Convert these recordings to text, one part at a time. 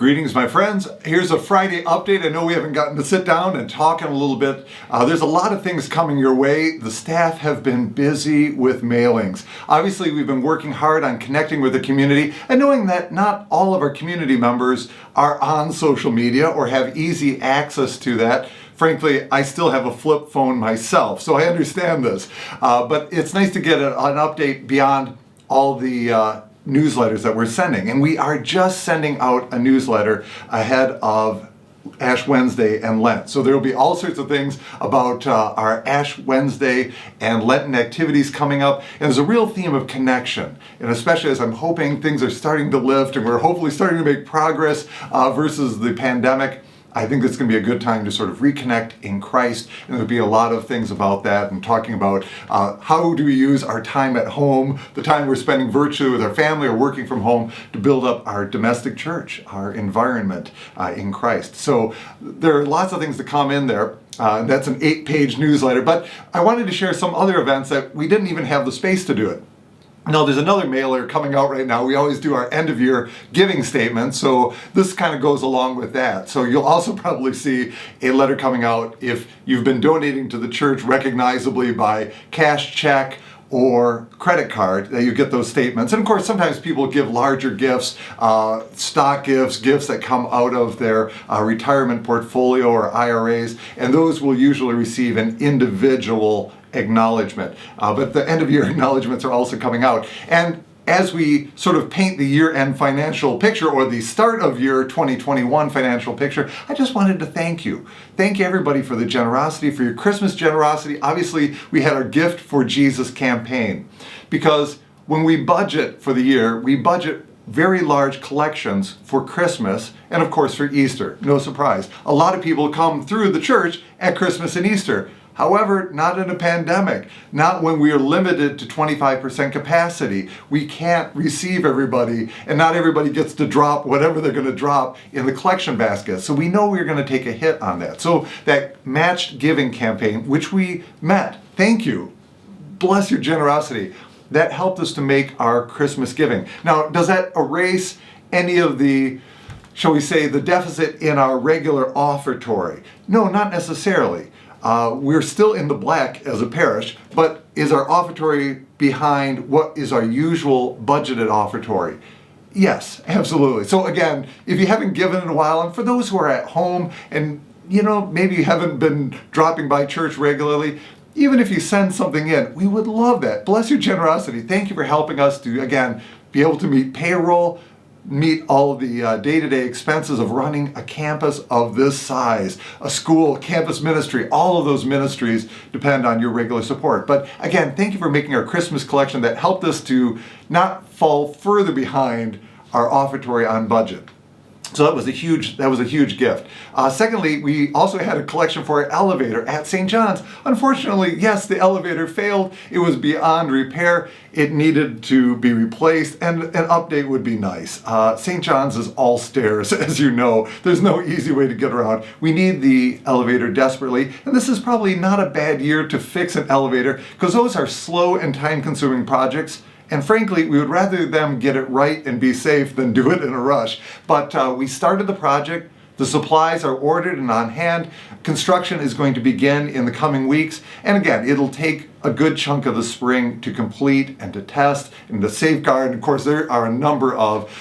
Greetings, my friends. Here's a Friday update. I know we haven't gotten to sit down and talk in a little bit. There's a lot of things coming your way. The staff have been busy with mailings. Obviously, we've been working hard on connecting with the community and knowing that not all of our community members are on social media or have easy access to that. Frankly, I still have a flip phone myself, so I understand this. But it's nice to get an update beyond all the newsletters that we're sending. And we are just sending out a newsletter ahead of Ash Wednesday and Lent. So there will be all sorts of things about our Ash Wednesday and Lenten activities coming up. And there's a real theme of connection. And especially as I'm hoping things are starting to lift and we're hopefully starting to make progress versus the pandemic, I think it's going to be a good time to sort of reconnect in Christ, and there'll be a lot of things about that and talking about how do we use our time at home, the time we're spending virtually with our family or working from home to build up our domestic church, our environment in Christ. So there are lots of things to come in there. That's an 8-page newsletter, but I wanted to share some other events that we didn't even have the space to do it. Now, there's another mailer coming out right now. We always do our end of year giving statement, so this kind of goes along with that. So you'll also probably see a letter coming out if you've been donating to the church recognizably by cash check or credit card, that you get those statements. And of course, sometimes people give larger gifts, stock gifts, gifts that come out of their retirement portfolio or IRAs, and those will usually receive an individual acknowledgement. But the end of year acknowledgements are also coming out. And as we sort of paint the year-end financial picture or the start of year 2021 financial picture, I just wanted to thank you. Thank you everybody for the generosity, for your Christmas generosity. Obviously, we had our Gift for Jesus campaign because when we budget for the year, we budget very large collections for Christmas and of course for Easter. No surprise. A lot of people come through the church at Christmas and Easter. However, not in a pandemic, not when we are limited to 25% capacity. We can't receive everybody, and not everybody gets to drop whatever they're going to drop in the collection basket. So we know we're going to take a hit on that. So that matched giving campaign, which we met, thank you, bless your generosity, that helped us to make our Christmas giving. Now, does that erase any of the, shall we say, the deficit in our regular offertory? No, not necessarily. We're still in the black as a parish, but is our offertory behind what is our usual budgeted offertory? Yes, absolutely. So again, if you haven't given in a while, and for those who are at home and maybe you haven't been dropping by church regularly, even if you send something in, we would love that. Bless your generosity. Thank you for helping us to, again, be able to meet payroll, meet all of the day-to-day expenses of running a campus of this size, a school, campus ministry. All of those ministries depend on your regular support. But again, thank you for making our Christmas collection that helped us to not fall further behind our offertory on budget. So that was a huge gift. Secondly, we also had a collection for our elevator at St. John's. Unfortunately, yes, the elevator failed. It was beyond repair. It needed to be replaced, and an update would be nice. St. John's is all stairs, as you know. There's no easy way to get around. We need the elevator desperately, and this is probably not a bad year to fix an elevator because those are slow and time-consuming projects. And frankly, we would rather them get it right and be safe than do it in a rush. But we started the project. The supplies are ordered and on hand. Construction is going to begin in the coming weeks. And again, it'll take a good chunk of the spring to complete and to test and to safeguard. And of course, there are a number of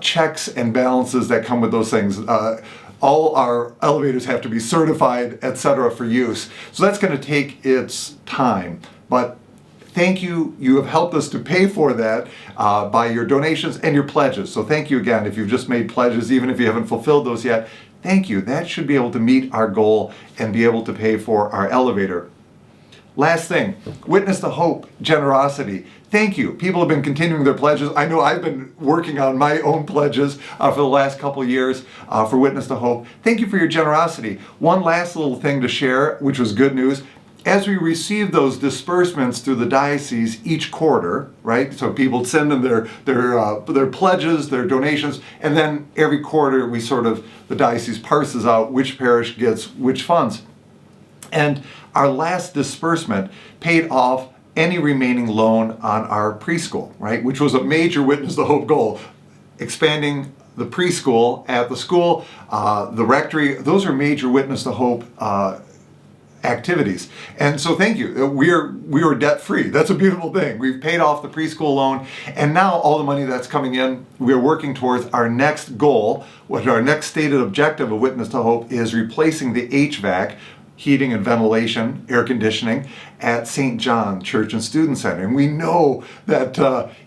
checks and balances that come with those things. All our elevators have to be certified, etc., for use. So that's going to take its time. But thank you. You have helped us to pay for that by your donations and your pledges. So thank you again. If you've just made pledges, even if you haven't fulfilled those yet, thank you. That should be able to meet our goal and be able to pay for our elevator. Last thing, Witness to Hope, generosity. Thank you. People have been continuing their pledges. I know I've been working on my own pledges for the last couple of years for Witness to Hope. Thank you for your generosity. One last little thing to share, which was good news. As we receive those disbursements through the diocese each quarter, right? So people send in their pledges, their donations, and then every quarter the diocese parses out which parish gets which funds. And our last disbursement paid off any remaining loan on our preschool, right? Which was a major Witness to Hope goal, expanding the preschool at the school, the rectory. Those are major Witness to Hope activities. And so thank you. We are debt free. That's a beautiful thing. We've paid off the preschool loan, and now all the money that's coming in, we are working towards our next goal. What our next stated objective of Witness to Hope is replacing the HVAC, heating and ventilation, air conditioning, at St. John Church and Student Center. And we know that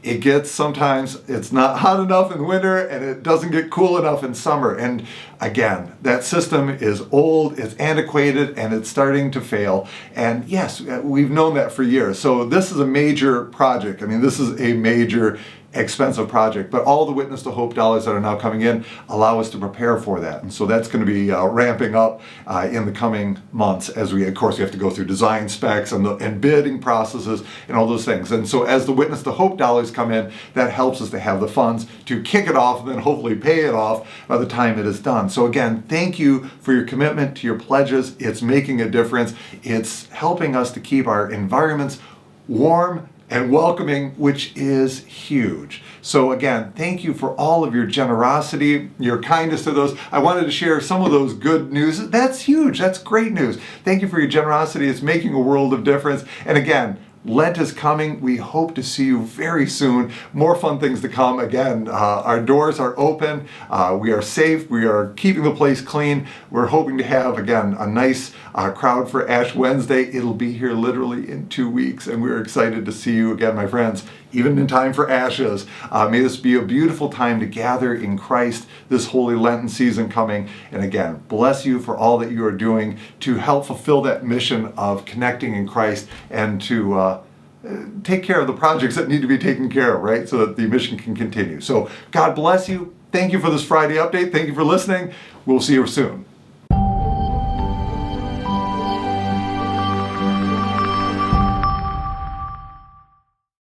it gets, sometimes it's not hot enough in winter and it doesn't get cool enough in summer. And again, that system is old, it's antiquated, and it's starting to fail. And yes, we've known that for years. So this is a major project. I mean, this is a major expensive project, but all the Witness to Hope dollars that are now coming in allow us to prepare for that. And so that's going to be ramping up in the coming months as we, of course, we have to go through design specs and bidding processes and all those things. And so as the Witness to Hope dollars come in, that helps us to have the funds to kick it off and then hopefully pay it off by the time it is done. So again, thank you for your commitment to your pledges. It's making a difference. It's helping us to keep our environments warm and welcoming, which is huge. So again, thank you for all of your generosity, your kindness to those. I wanted to share some of those good news. That's huge. That's great news. Thank you for your generosity. It's making a world of difference. And again, Lent is coming. We hope to see you very soon. More fun things to come. Again, our doors are open. We are safe. We are keeping the place clean. We're hoping to have, again, a nice crowd for Ash Wednesday. It'll be here literally in 2 weeks, and we're excited to see you again, my friends, even in time for Ashes. May this be a beautiful time to gather in Christ this holy Lenten season coming. And again, bless you for all that you are doing to help fulfill that mission of connecting in Christ and to take care of the projects that need to be taken care of, right? So that the mission can continue. So God bless you. Thank you for this Friday update. Thank you for listening. We'll see you soon.